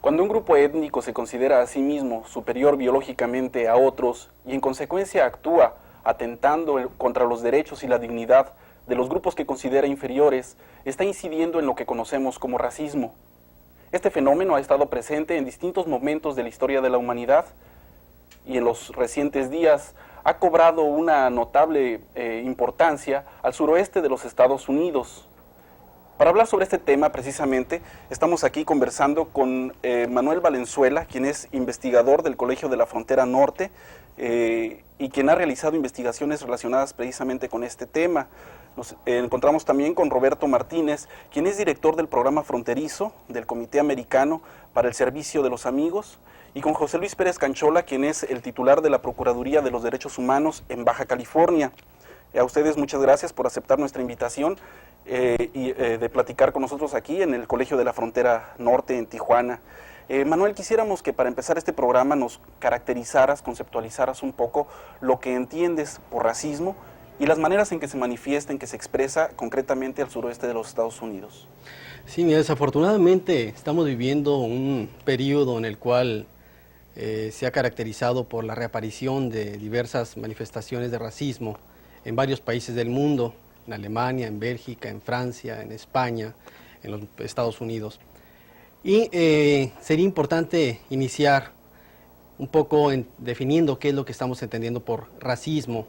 Cuando un grupo étnico se considera a sí mismo superior biológicamente a otros y en consecuencia actúa atentando contra los derechos y la dignidad de los grupos que considera inferiores, está incidiendo en lo que conocemos como racismo. Este fenómeno ha estado presente en distintos momentos de la historia de la humanidad y en los recientes días ha cobrado una notable importancia al suroeste de los Estados Unidos. Para hablar sobre este tema, precisamente, estamos aquí conversando con Manuel Valenzuela, quien es investigador del Colegio de la Frontera Norte y quien ha realizado investigaciones relacionadas precisamente con este tema. Nos encontramos también con Roberto Martínez, quien es director del programa fronterizo del Comité Americano para el Servicio de los Amigos, y con José Luis Pérez Canchola, quien es el titular de la Procuraduría de los Derechos Humanos en Baja California. A ustedes muchas gracias por aceptar nuestra invitación y de platicar con nosotros aquí en el Colegio de la Frontera Norte en Tijuana. Manuel, quisiéramos que para empezar este programa nos caracterizaras, conceptualizaras un poco lo que entiendes por racismo y las maneras en que se manifiesta, en que se expresa concretamente al suroeste de los Estados Unidos. Sí, mira, desafortunadamente estamos viviendo un periodo en el cual se ha caracterizado por la reaparición de diversas manifestaciones de racismo en varios países del mundo, en Alemania, en Bélgica, en Francia, en España, en los Estados Unidos. Y sería importante iniciar un poco definiendo qué es lo que estamos entendiendo por racismo,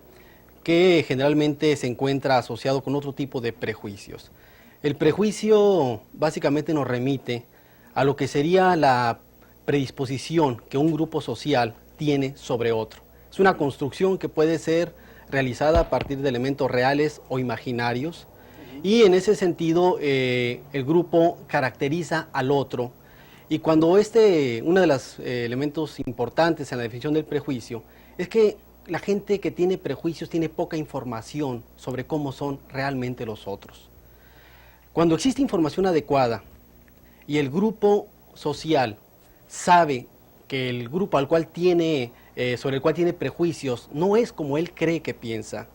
que generalmente se encuentra asociado con otro tipo de prejuicios. El prejuicio básicamente nos remite a lo que sería la predisposición que un grupo social tiene sobre otro. Es una construcción que puede ser realizada a partir de elementos reales o imaginarios, y en ese sentido el grupo caracteriza al otro, y cuando uno de los elementos importantes en la definición del prejuicio es que la gente que tiene prejuicios tiene poca información sobre cómo son realmente los otros. Cuando existe información adecuada y el grupo social sabe que el grupo al cual sobre el cual tiene prejuicios no es como él cree que piensa,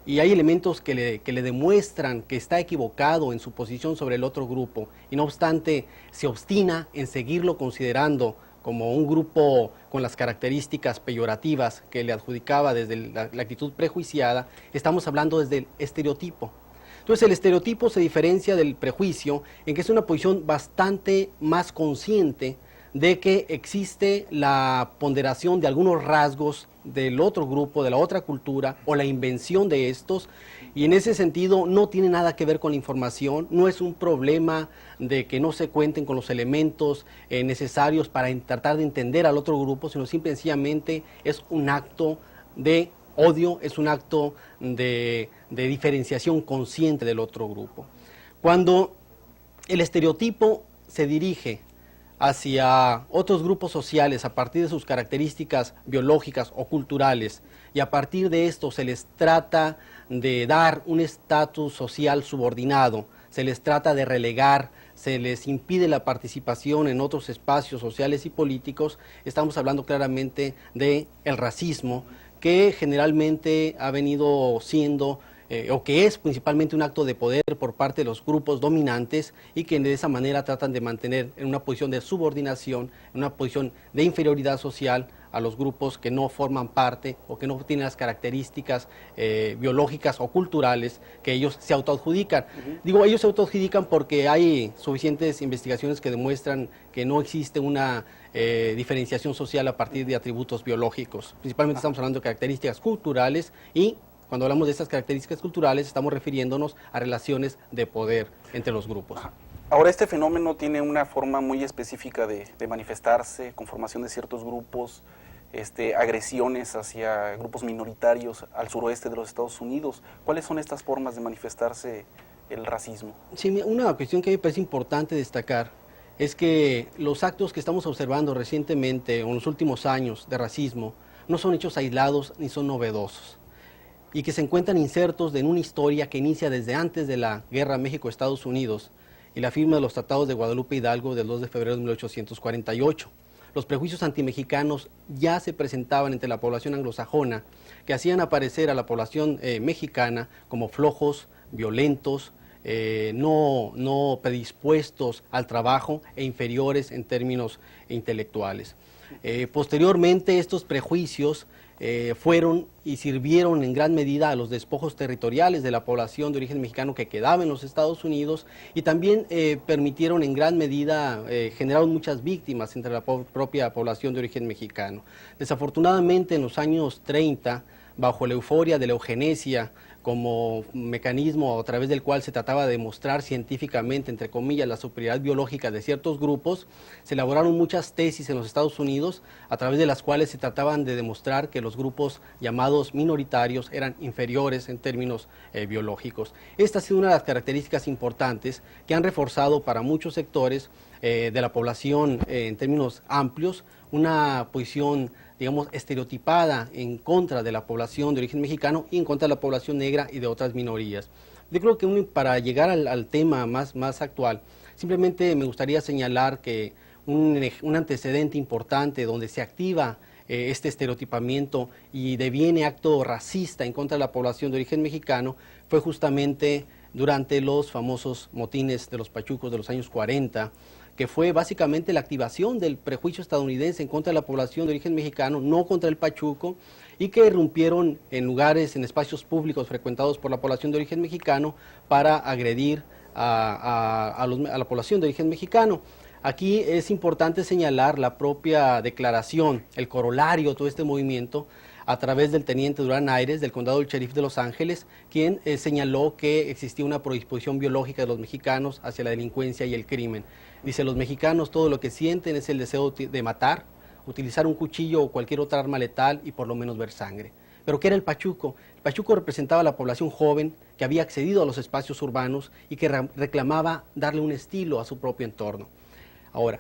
y hay elementos que le demuestran que está equivocado en su posición sobre el otro grupo, y no obstante se obstina en seguirlo considerando como un grupo con las características peyorativas que le adjudicaba desde la actitud prejuiciada, estamos hablando desde el estereotipo. Entonces el estereotipo se diferencia del prejuicio en que es una posición bastante más consciente de que existe la ponderación de algunos rasgos del otro grupo, de la otra cultura, o la invención de estos, y en ese sentido no tiene nada que ver con la información, no es un problema de que no se cuenten con los elementos necesarios para tratar de entender al otro grupo, sino simple y sencillamente es un acto de odio, es un acto de diferenciación consciente del otro grupo. Cuando el estereotipo se dirige hacia otros grupos sociales a partir de sus características biológicas o culturales, y a partir de esto se les trata de dar un estatus social subordinado, se les trata de relegar, se les impide la participación en otros espacios sociales y políticos, estamos hablando claramente del racismo, que generalmente ha venido siendo o que es principalmente un acto de poder por parte de los grupos dominantes, y que de esa manera tratan de mantener en una posición de subordinación, en una posición de inferioridad social a los grupos que no forman parte o que no tienen las características biológicas o culturales que ellos se autoadjudican. Digo, ellos se autoadjudican porque hay suficientes investigaciones que demuestran que no existe una diferenciación social a partir de atributos biológicos. Principalmente estamos hablando de características culturales y cuando hablamos de estas características culturales estamos refiriéndonos a relaciones de poder entre los grupos. Ahora, este fenómeno tiene una forma muy específica de manifestarse, conformación de ciertos grupos, agresiones hacia grupos minoritarios al suroeste de los Estados Unidos. ¿Cuáles son estas formas de manifestarse el racismo? Sí, una cuestión que me parece importante destacar es que los actos que estamos observando recientemente o en los últimos años de racismo no son hechos aislados ni son novedosos, y que se encuentran insertos en una historia que inicia desde antes de la Guerra México-Estados Unidos y la firma de los Tratados de Guadalupe Hidalgo del 2 de febrero de 1848. Los prejuicios antimexicanos ya se presentaban entre la población anglosajona, que hacían aparecer a la población mexicana como flojos, violentos, no predispuestos al trabajo e inferiores en términos intelectuales. Posteriormente, estos prejuicios fueron y sirvieron en gran medida a los despojos territoriales de la población de origen mexicano que quedaba en los Estados Unidos, y también permitieron en gran medida, generaron muchas víctimas entre la propia población de origen mexicano. Desafortunadamente, en los años 30, bajo la euforia de la eugenesia como mecanismo a través del cual se trataba de demostrar científicamente, entre comillas, la superioridad biológica de ciertos grupos, se elaboraron muchas tesis en los Estados Unidos a través de las cuales se trataban de demostrar que los grupos llamados minoritarios eran inferiores en términos biológicos. Esta ha sido una de las características importantes que han reforzado para muchos sectores de la población en términos amplios una posición, digamos, estereotipada en contra de la población de origen mexicano y en contra de la población negra y de otras minorías. Yo creo que para llegar al tema más actual, simplemente me gustaría señalar que un antecedente importante donde se activa este estereotipamiento y deviene acto racista en contra de la población de origen mexicano fue justamente durante los famosos motines de los pachucos de los años 40, que fue básicamente la activación del prejuicio estadounidense en contra de la población de origen mexicano, no contra el pachuco, y que irrumpieron en lugares, en espacios públicos frecuentados por la población de origen mexicano para agredir a la población de origen mexicano. Aquí es importante señalar la propia declaración, el corolario de todo este movimiento, a través del teniente Durán Ayres, del condado del Sheriff de Los Ángeles, quien señaló que existía una predisposición biológica de los mexicanos hacia la delincuencia y el crimen. Dice, los mexicanos todo lo que sienten es el deseo de matar, utilizar un cuchillo o cualquier otra arma letal y por lo menos ver sangre. ¿Pero qué era el pachuco? El pachuco representaba a la población joven que había accedido a los espacios urbanos y que reclamaba darle un estilo a su propio entorno. Ahora,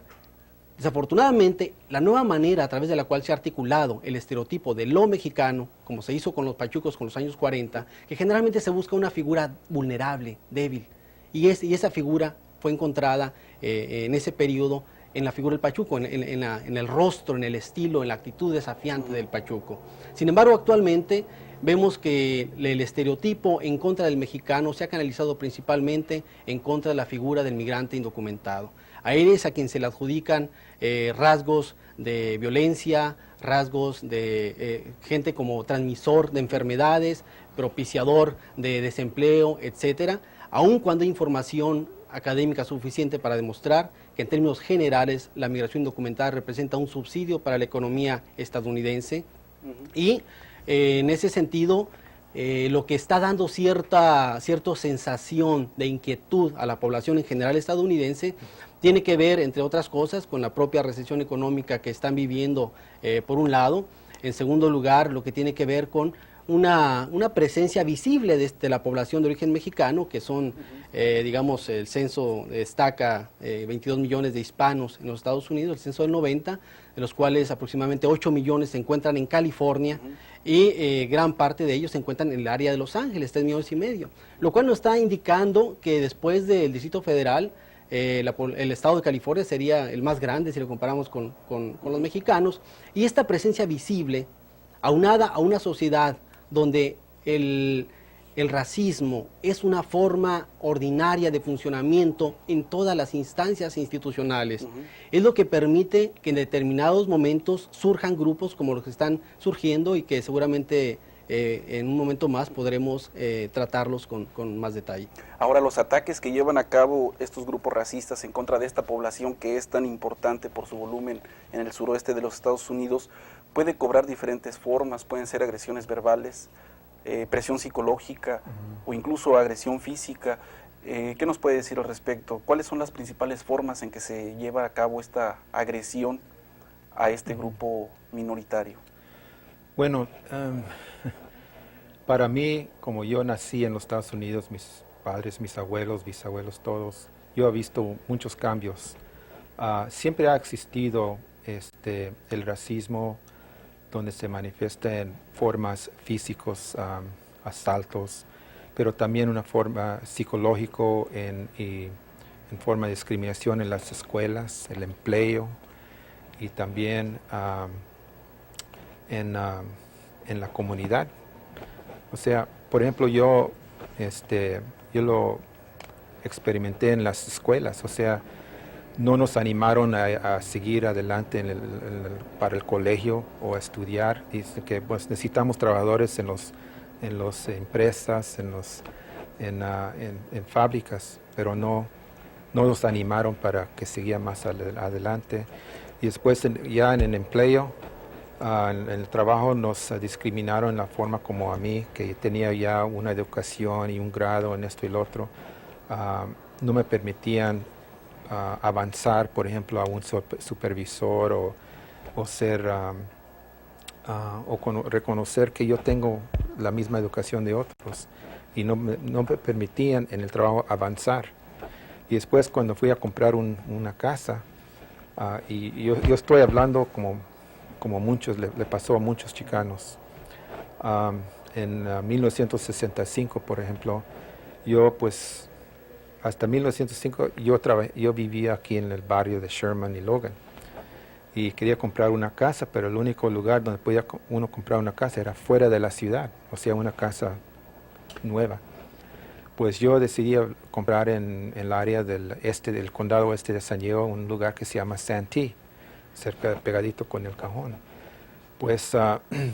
desafortunadamente, la nueva manera a través de la cual se ha articulado el estereotipo de lo mexicano, como se hizo con los pachucos con los años 40, que generalmente se busca una figura vulnerable, débil, y esa figura fue encontrada en ese periodo en la figura del pachuco, en el rostro, en el estilo, en la actitud desafiante del pachuco. Sin embargo, actualmente vemos que el estereotipo en contra del mexicano se ha canalizado principalmente en contra de la figura del migrante indocumentado. A él es a quien se le adjudican rasgos de violencia, rasgos de gente como transmisor de enfermedades, propiciador de desempleo, etcétera, aun cuando hay información académica suficiente para demostrar que en términos generales la migración indocumentada representa un subsidio para la economía estadounidense y en ese sentido lo que está dando cierta sensación de inquietud a la población en general estadounidense tiene que ver, entre otras cosas, con la propia recesión económica que están viviendo por un lado. En segundo lugar, lo que tiene que ver con una presencia visible de la población de origen mexicano, que son, digamos, el censo destaca 22 millones de hispanos en los Estados Unidos, el censo del 90, de los cuales aproximadamente 8 millones se encuentran en California y gran parte de ellos se encuentran en el área de Los Ángeles, 3,5 millones, lo cual nos está indicando que después del Distrito Federal, el estado de California sería el más grande si lo comparamos con los mexicanos, y esta presencia visible, aunada a una sociedad donde el el racismo es una forma ordinaria de funcionamiento en todas las instancias institucionales. Es lo que permite que en determinados momentos surjan grupos como los que están surgiendo y que seguramente en un momento más podremos tratarlos con más detalle. Ahora, los ataques que llevan a cabo estos grupos racistas en contra de esta población que es tan importante por su volumen en el suroeste de los Estados Unidos, puede cobrar diferentes formas, pueden ser agresiones verbales, presión psicológica o incluso agresión física. ¿Qué nos puede decir al respecto? ¿Cuáles son las principales formas en que se lleva a cabo esta agresión a este grupo minoritario? Bueno, para mí, como yo nací en los Estados Unidos, mis padres, mis abuelos, bisabuelos, todos, yo he visto muchos cambios. Siempre ha existido el racismo, donde se manifiesta en formas físicos, asaltos, pero también una forma psicológico y en forma de discriminación en las escuelas, el empleo y también en la comunidad. O sea, por ejemplo, yo lo experimenté en las escuelas, o sea, no nos animaron a seguir adelante para el colegio o a estudiar. Dicen que pues, necesitamos trabajadores en las empresas, en fábricas, pero no nos animaron para que siguiera más adelante. Y después ya en el empleo, en el trabajo nos discriminaron en la forma como a mí, que tenía ya una educación y un grado en esto y lo otro. No me permitían avanzar, por ejemplo, a un supervisor o reconocer que yo tengo la misma educación de otros y no me permitían en el trabajo avanzar. Y después cuando fui a comprar una casa, y yo estoy hablando como muchos, le pasó a muchos chicanos. En 1965, por ejemplo, yo pues hasta 1905 yo vivía aquí en el barrio de Sherman y Logan y quería comprar una casa, pero el único lugar donde podía uno comprar una casa era fuera de la ciudad, o sea, una casa nueva. Pues yo decidí comprar en el área del condado oeste de San Diego, un lugar que se llama Santee, pegadito con el Cajón. Pues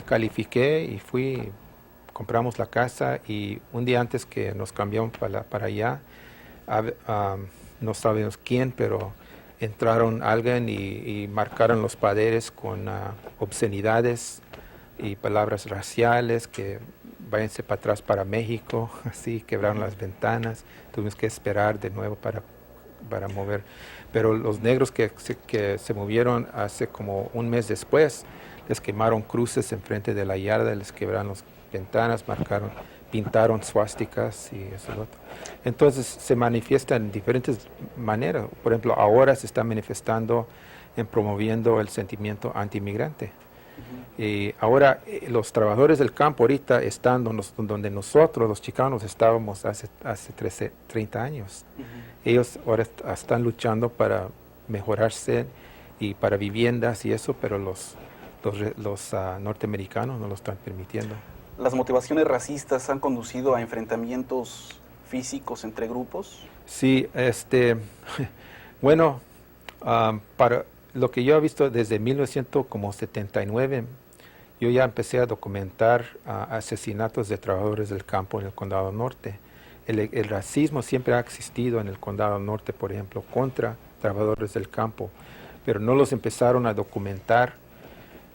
califiqué y compramos la casa y un día antes que nos cambiamos para allá, no sabemos quién, pero entraron alguien y marcaron los paredes con obscenidades y palabras raciales, que váyanse para atrás para México, así, quebraron las ventanas, tuvimos que esperar de nuevo para mover. Pero los negros que se movieron hace como un mes después, les quemaron cruces enfrente de la yarda, les quebraron las ventanas, pintaron suásticas y eso y lo otro. Entonces se manifiesta en diferentes maneras. Por ejemplo, ahora se está manifestando en promoviendo el sentimiento anti-inmigrante. Y ahora los trabajadores del campo ahorita están donde nosotros, los chicanos, estábamos hace 30 años. Ellos ahora están luchando para mejorarse y para viviendas y eso, pero los norteamericanos no lo están permitiendo. ¿Las motivaciones racistas han conducido a enfrentamientos físicos entre grupos? Sí, bueno, para lo que yo he visto desde 1979, yo ya empecé a documentar asesinatos de trabajadores del campo en el Condado Norte. El racismo siempre ha existido en el Condado Norte, por ejemplo, contra trabajadores del campo, pero no los empezaron a documentar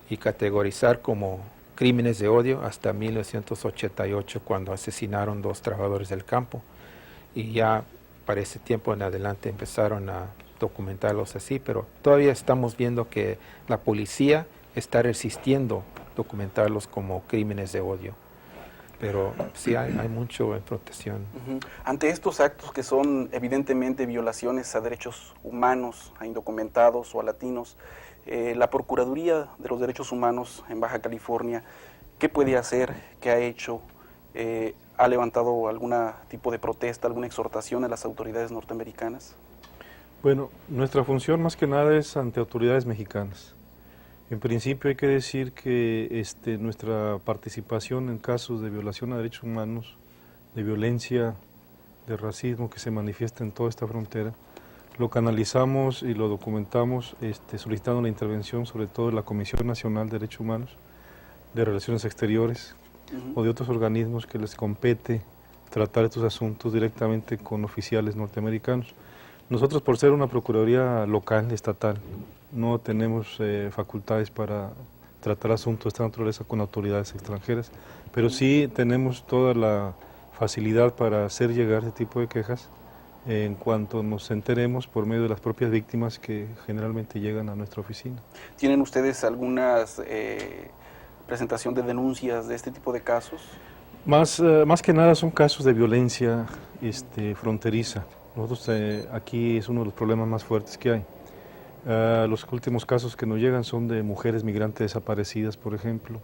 y categorizar como crímenes de odio hasta 1988, cuando asesinaron 2 trabajadores del campo. Y ya para ese tiempo en adelante empezaron a documentarlos así, pero todavía estamos viendo que la policía está resistiendo documentarlos como crímenes de odio. Pero sí hay mucho en protección. Ante estos actos que son evidentemente violaciones a derechos humanos, a indocumentados o a latinos, la Procuraduría de los Derechos Humanos en Baja California, ¿qué puede hacer? ¿Qué ha hecho? ¿Ha levantado algún tipo de protesta, alguna exhortación a las autoridades norteamericanas? Bueno, nuestra función más que nada es ante autoridades mexicanas. En principio hay que decir que nuestra participación en casos de violación a derechos humanos de violencia, de racismo que se manifiesta en toda esta frontera, lo canalizamos y lo documentamos solicitando la intervención sobre todo de la Comisión Nacional de Derechos Humanos, de Relaciones Exteriores o de otros organismos que les compete tratar estos asuntos directamente con oficiales norteamericanos. Nosotros, por ser una procuraduría local, estatal, no tenemos facultades para tratar asuntos de esta naturaleza con autoridades extranjeras, pero sí tenemos toda la facilidad para hacer llegar este tipo de quejas en cuanto nos enteremos por medio de las propias víctimas que generalmente llegan a nuestra oficina. ¿Tienen ustedes algunas presentación de denuncias de este tipo de casos? Más que nada son casos de violencia fronteriza. Nosotros aquí es uno de los problemas más fuertes que hay. Los últimos casos que nos llegan son de mujeres migrantes desaparecidas, por ejemplo,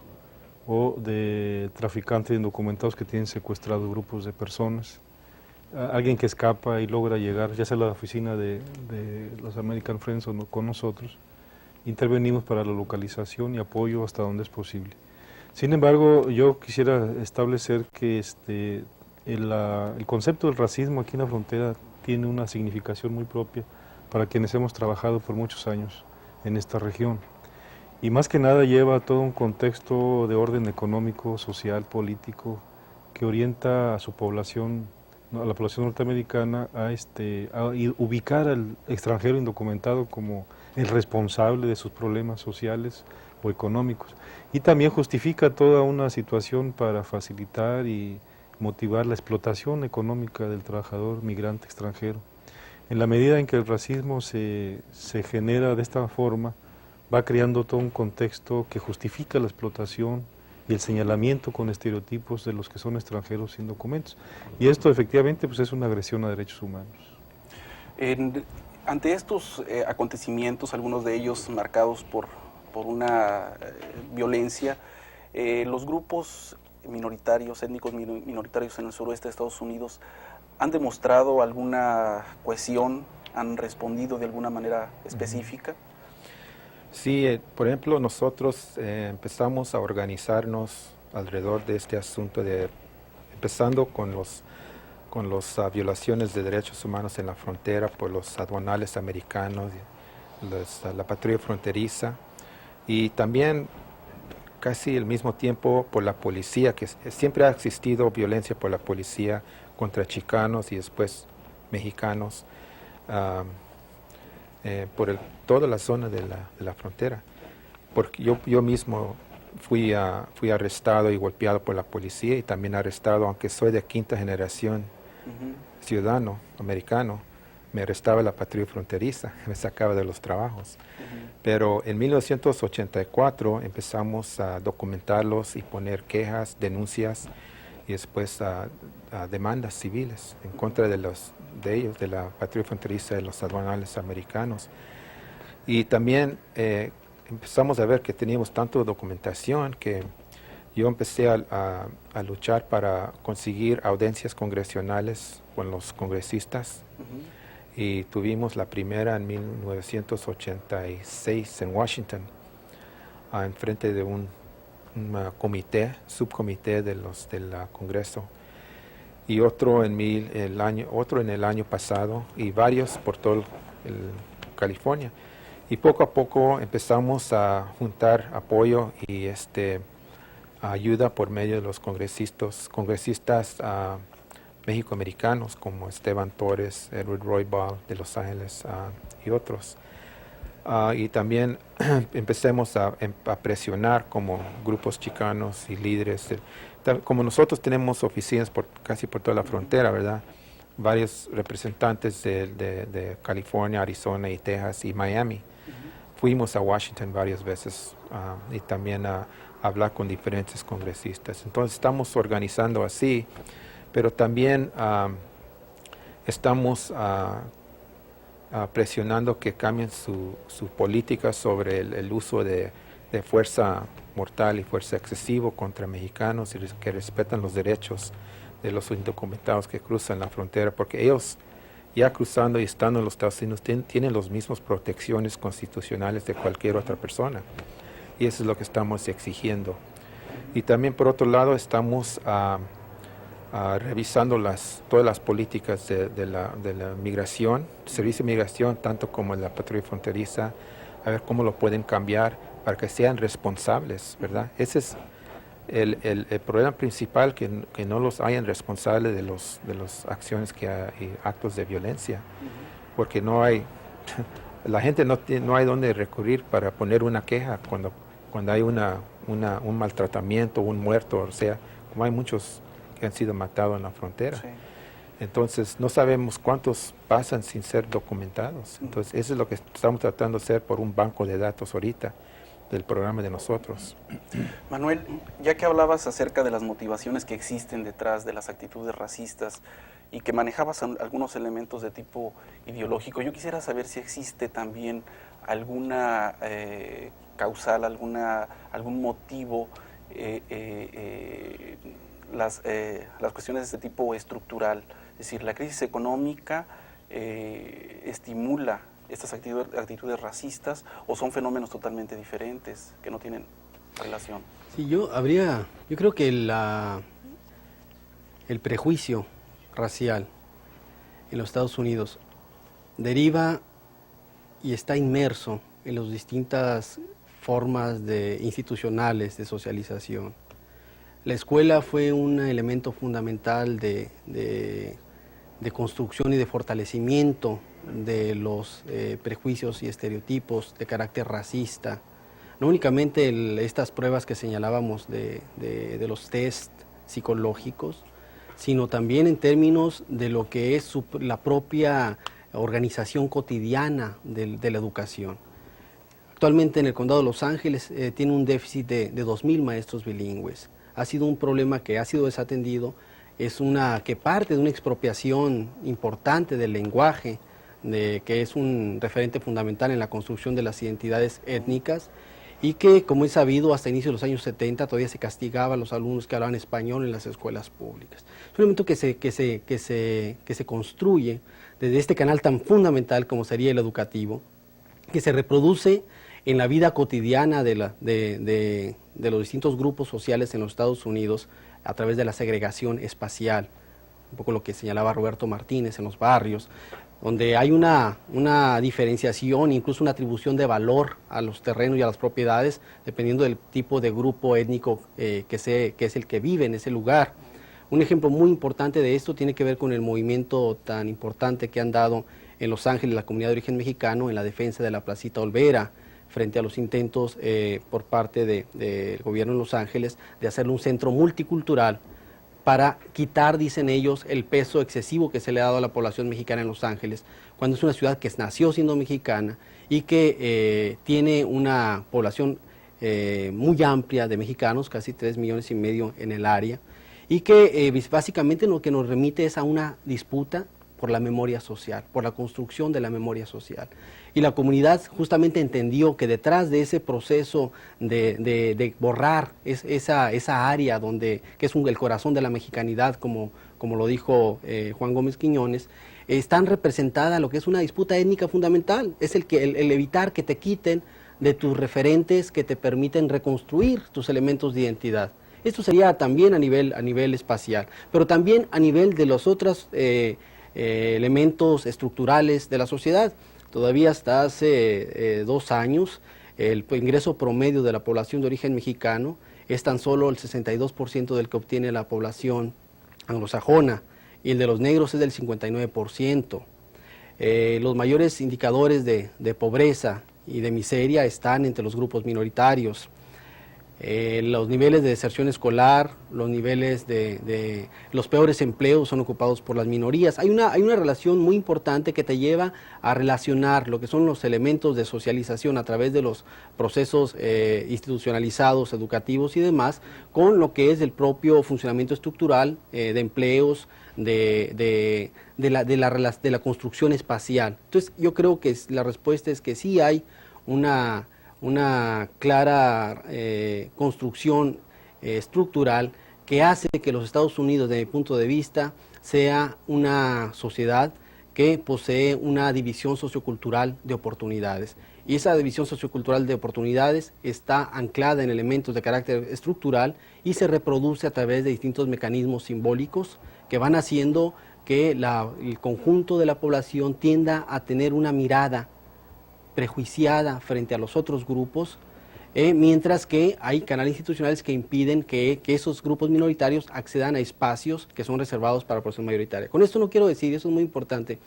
o de traficantes indocumentados que tienen secuestrados grupos de personas. Alguien que escapa y logra llegar, ya sea a la oficina de los American Friends o no, con nosotros, intervenimos para la localización y apoyo hasta donde es posible. Sin embargo, yo quisiera establecer que el concepto del racismo aquí en la frontera tiene una significación muy propia para quienes hemos trabajado por muchos años en esta región. Y más que nada lleva todo un contexto de orden económico, social, político, que orienta a su población, a la población norteamericana, a ubicar al extranjero indocumentado como el responsable de sus problemas sociales o económicos. Y también justifica toda una situación para facilitar y motivar la explotación económica del trabajador migrante extranjero. En la medida en que el racismo se genera de esta forma, va creando todo un contexto que justifica la explotación y el señalamiento con estereotipos de los que son extranjeros sin documentos. Y esto efectivamente pues, es una agresión a derechos humanos. Ante estos acontecimientos, algunos de ellos marcados por una violencia, los grupos minoritarios, étnicos minoritarios en el suroeste de Estados Unidos, ¿han demostrado alguna cohesión? ¿Han respondido de alguna manera específica? Sí, por ejemplo, nosotros empezamos a organizarnos alrededor de este asunto, empezando con las violaciones de derechos humanos en la frontera por los aduanales americanos, la patrulla fronteriza, y también casi al mismo tiempo por la policía, que siempre ha existido violencia por la policía contra chicanos y después mexicanos, por toda la zona de la frontera. Porque yo mismo fui arrestado y golpeado por la policía y también arrestado, aunque soy de quinta generación ciudadano americano, me arrestaba la patrulla fronteriza, me sacaba de los trabajos. Pero en 1984 empezamos a documentarlos y poner quejas, denuncias y después a demandas civiles en contra de ellos, de la patrulla fronteriza, de los aduanales americanos. Y también empezamos a ver que teníamos tanta documentación que yo empecé a luchar para conseguir audiencias congresionales con los congresistas. Y tuvimos la primera en 1986 en Washington, en frente de un subcomité del Congreso, y otro en el año pasado, y varios por todo California. Y poco a poco empezamos a juntar apoyo y ayuda por medio de los congresistas mexicoamericanos como Esteban Torres, Edward Roybal de Los Ángeles y otros. Y también empecemos a presionar como grupos chicanos y líderes. Como nosotros tenemos oficinas casi por toda la frontera, ¿verdad? Varios representantes de California, Arizona y Texas y Miami. Fuimos a Washington varias veces y también a hablar con diferentes congresistas. Entonces estamos organizando así, pero también estamos presionando que cambien su política sobre el uso de fuerza mortal y fuerza excesiva contra mexicanos y que respetan los derechos de los indocumentados que cruzan la frontera, porque ellos ya cruzando y estando en los Estados Unidos tienen las mismas protecciones constitucionales de cualquier otra persona, y eso es lo que estamos exigiendo. Y también por otro lado estamos revisando todas las políticas de la migración, servicio de migración, tanto como la patrulla fronteriza, a ver cómo lo pueden cambiar para que sean responsables, ¿verdad? Ese es el problema principal, que no los hayan responsables de las acciones y actos de violencia, porque no hay, la gente no hay dónde recurrir para poner una queja cuando hay un maltratamiento, un muerto, o sea, como hay muchos que han sido matados en la frontera. Sí. Entonces, no sabemos cuántos pasan sin ser documentados. Entonces, eso es lo que estamos tratando de hacer por un banco de datos ahorita, del programa de nosotros. Manuel, ya que hablabas acerca de las motivaciones que existen detrás de las actitudes racistas y que manejabas algunos elementos de tipo ideológico, yo quisiera saber si existe también alguna causal, algún motivo, las cuestiones de este tipo estructural. Es decir, la crisis económica estimula estas actitudes racistas, o son fenómenos totalmente diferentes que no tienen relación. Sí, yo creo que el prejuicio racial en los Estados Unidos deriva y está inmerso en las distintas formas institucionales de socialización. La escuela fue un elemento fundamental de construcción y de fortalecimiento de los prejuicios y estereotipos de carácter racista. No únicamente estas pruebas que señalábamos de los test psicológicos, sino también en términos de lo que es la propia organización cotidiana de la educación. Actualmente en el condado de Los Ángeles tiene un déficit de 2,000 maestros bilingües. Ha sido un problema que ha sido desatendido, que parte de una expropiación importante del lenguaje, que es un referente fundamental en la construcción de las identidades étnicas, y que, como es sabido, hasta inicios de los años 70 todavía se castigaba a los alumnos que hablaban español en las escuelas públicas. Es un elemento que se construye desde este canal tan fundamental como sería el educativo, que se reproduce en la vida cotidiana de los distintos grupos sociales en los Estados Unidos a través de la segregación espacial, un poco lo que señalaba Roberto Martínez en los barrios, donde hay una diferenciación, incluso una atribución de valor a los terrenos y a las propiedades, dependiendo del tipo de grupo étnico que es el que vive en ese lugar. Un ejemplo muy importante de esto tiene que ver con el movimiento tan importante que han dado en Los Ángeles la comunidad de origen mexicano en la defensa de la Placita Olvera, frente a los intentos por parte del gobierno de Los Ángeles de hacerlo un centro multicultural para quitar, dicen ellos, el peso excesivo que se le ha dado a la población mexicana en Los Ángeles, cuando es una ciudad que nació siendo mexicana y que tiene una población muy amplia de mexicanos, casi 3,5 millones en el área, y que básicamente lo que nos remite es a una disputa por la memoria social, por la construcción de la memoria social. Y la comunidad justamente entendió que detrás de ese proceso de borrar esa área que es el corazón de la mexicanidad, como lo dijo Juan Gómez Quiñones, están representada lo que es una disputa étnica fundamental, es el evitar que te quiten de tus referentes que te permiten reconstruir tus elementos de identidad. Esto sería también a nivel espacial, pero también a nivel de los otros elementos estructurales de la sociedad. Todavía hasta hace 2 años el ingreso promedio de la población de origen mexicano es tan solo el 62% del que obtiene la población anglosajona, y el de los negros es del 59%. Los mayores indicadores de pobreza y de miseria están entre los grupos minoritarios. Los niveles de deserción escolar, los niveles de los peores empleos son ocupados por las minorías. Hay una relación muy importante que te lleva a relacionar lo que son los elementos de socialización a través de los procesos institucionalizados, educativos y demás, con lo que es el propio funcionamiento estructural de empleos, de la construcción espacial. Entonces yo creo que la respuesta es que sí hay una clara construcción estructural que hace que los Estados Unidos, desde mi punto de vista, sea una sociedad que posee una división sociocultural de oportunidades. Y esa división sociocultural de oportunidades está anclada en elementos de carácter estructural y se reproduce a través de distintos mecanismos simbólicos que van haciendo que el conjunto de la población tienda a tener una mirada prejuiciada frente a los otros grupos, mientras que hay canales institucionales que impiden que esos grupos minoritarios accedan a espacios que son reservados para la población mayoritaria. Con esto no quiero decir, y eso es muy importante,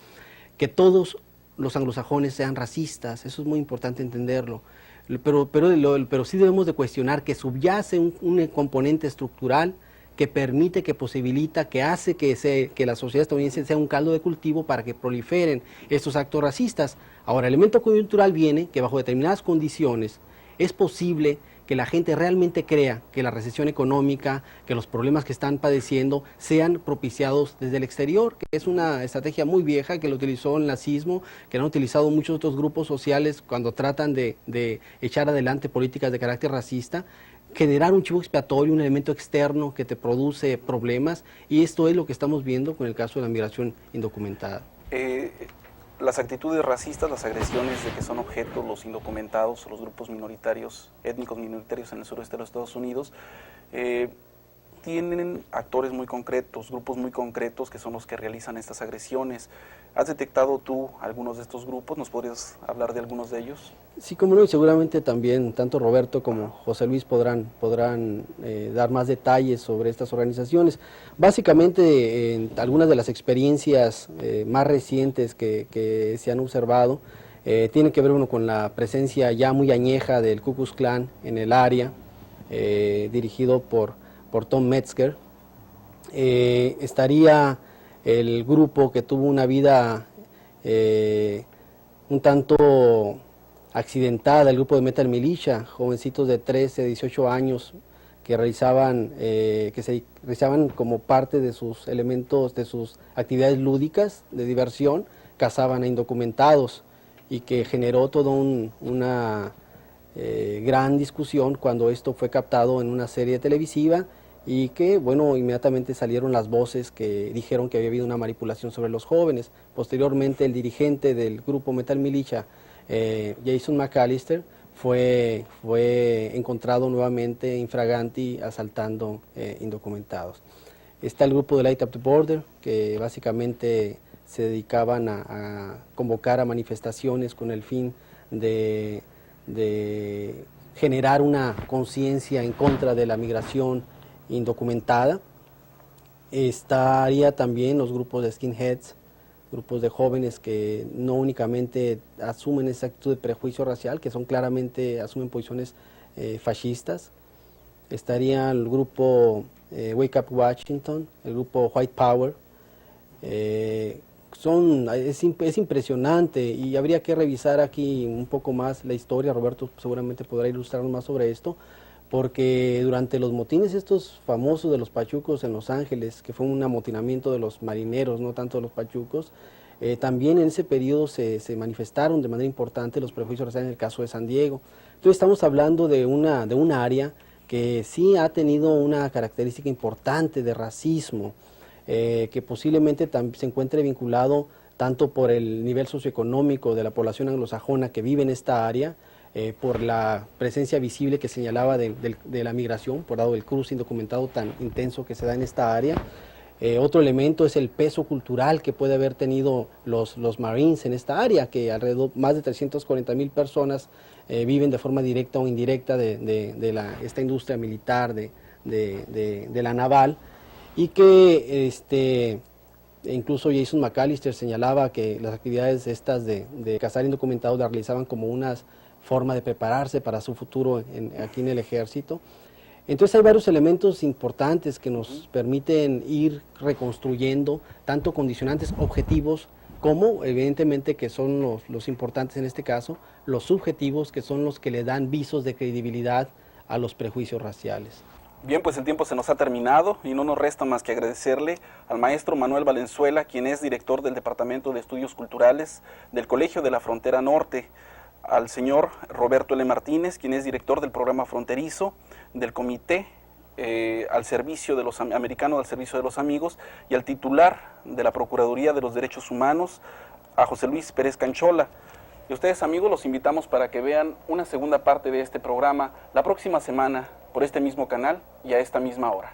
que todos los anglosajones sean racistas, eso es muy importante entenderlo, pero sí debemos de cuestionar que subyace un componente estructural que permite, que posibilita, que hace que la sociedad estadounidense sea un caldo de cultivo para que proliferen estos actos racistas. Ahora, el elemento coyuntural viene que bajo determinadas condiciones es posible que la gente realmente crea que la recesión económica, que los problemas que están padeciendo sean propiciados desde el exterior, que es una estrategia muy vieja que lo utilizó el nazismo, que lo han utilizado muchos otros grupos sociales cuando tratan de echar adelante políticas de carácter racista, generar un chivo expiatorio, un elemento externo que te produce problemas, y esto es lo que estamos viendo con el caso de la migración indocumentada. Las actitudes racistas, las agresiones de que son objeto los indocumentados, los grupos minoritarios, étnicos minoritarios en el sureste de los Estados Unidos, tienen actores muy concretos, grupos muy concretos que son los que realizan estas agresiones. ¿Has detectado tú algunos de estos grupos? ¿Nos podrías hablar de algunos de ellos? Sí, como no, y seguramente también tanto Roberto como José Luis podrán dar más detalles sobre estas organizaciones. Básicamente, en algunas de las experiencias más recientes que se han observado, tienen que ver con la presencia ya muy añeja del Ku Klux Klan en el área, dirigido por Tom Metzger. Estaría el grupo que tuvo una vida un tanto accidentada, el grupo de Metal Militia, jovencitos de 13, 18 años que se realizaban como parte de sus elementos, de sus actividades lúdicas de diversión, cazaban a indocumentados, y que generó toda una gran discusión cuando esto fue captado en una serie televisiva, y que, bueno, inmediatamente salieron las voces que dijeron que había habido una manipulación sobre los jóvenes. Posteriormente, el dirigente del grupo Metal Militia, Jason McAllister, fue encontrado nuevamente infraganti asaltando indocumentados. Está el grupo de Light Up the Border, que básicamente se dedicaban a convocar a manifestaciones con el fin de generar una conciencia en contra de la migración indocumentada. Estaría también los grupos de skinheads, grupos de jóvenes que no únicamente asumen esa actitud de prejuicio racial, que son claramente, asumen posiciones fascistas. Estaría el grupo Wake Up Washington, el grupo White Power. Es impresionante, y habría que revisar aquí un poco más la historia. Roberto seguramente podrá ilustrarnos más sobre esto, porque durante los motines estos famosos de los pachucos en Los Ángeles, que fue un amotinamiento de los marineros, no tanto de los pachucos, también en ese periodo se manifestaron de manera importante los prejuicios raciales en el caso de San Diego. Entonces estamos hablando de una área que sí ha tenido una característica importante de racismo, que posiblemente se encuentre vinculado tanto por el nivel socioeconómico de la población anglosajona que vive en esta área, por la presencia visible que señalaba de la migración, por dado el cruce indocumentado tan intenso que se da en esta área. Otro elemento es el peso cultural que puede haber tenido los Marines en esta área, que alrededor más de 340,000 personas viven de forma directa o indirecta de esta industria militar, de la naval, y que incluso Jason McAllister señalaba que las actividades estas de cazar indocumentados las realizaban como una forma de prepararse para su futuro aquí en el ejército. Entonces hay varios elementos importantes que nos permiten ir reconstruyendo, tanto condicionantes objetivos como evidentemente, que son los importantes en este caso, los subjetivos, que son los que le dan visos de credibilidad a los prejuicios raciales. Bien, pues el tiempo se nos ha terminado y no nos resta más que agradecerle al maestro Manuel Valenzuela, quien es director del Departamento de Estudios Culturales del Colegio de la Frontera Norte, al señor Roberto L. Martínez, quien es director del programa fronterizo del Comité al servicio de los americanos, al servicio de los amigos, y al titular de la Procuraduría de los Derechos Humanos, a José Luis Pérez Canchola. Y ustedes, amigos, los invitamos para que vean una segunda parte de este programa la próxima semana por este mismo canal y a esta misma hora.